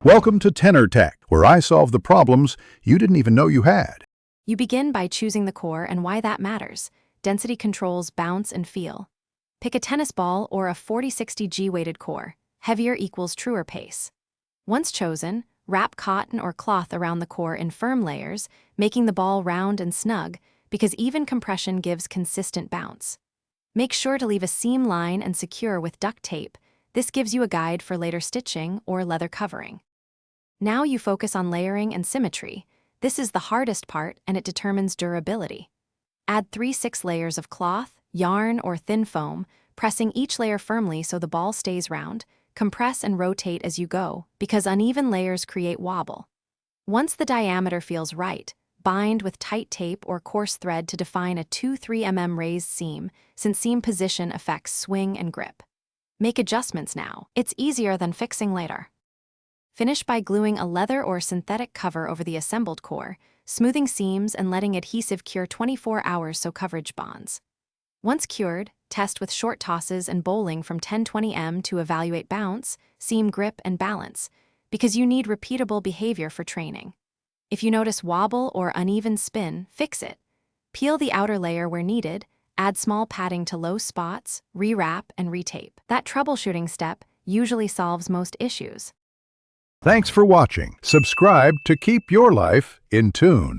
Welcome to Tenor Tech, where I solve the problems you didn't even know you had. You begin by choosing the core and why that matters. Density controls bounce and feel. Pick a tennis ball or a 40-60 G-weighted core. Heavier equals truer pace. Once chosen, wrap cotton or cloth around the core in firm layers, making the ball round and snug, because even compression gives consistent bounce. Make sure to leave a seam line and secure with duct tape. This gives you a guide for later stitching or leather covering. Now you focus on layering and symmetry. This is the hardest part, and it determines durability. Add 3/6 layers of cloth, yarn, or thin foam, pressing each layer firmly so the ball stays round. Compress and rotate as you go, because uneven layers create wobble. Once the diameter feels right, bind with tight tape or coarse thread to define a 2-3 mm raised seam, since seam position affects swing and grip. Make adjustments now. It's easier than fixing later. Finish by gluing a leather or synthetic cover over the assembled core, smoothing seams and letting adhesive cure 24 hours so coverage bonds. Once cured, test with short tosses and bowling from 10-20 m to evaluate bounce, seam grip, and balance, because you need repeatable behavior for training. If you notice wobble or uneven spin, fix it. Peel the outer layer where needed, add small padding to low spots, rewrap, and retape. That troubleshooting step usually solves most issues. Thanks for watching. Subscribe to keep your life in tune.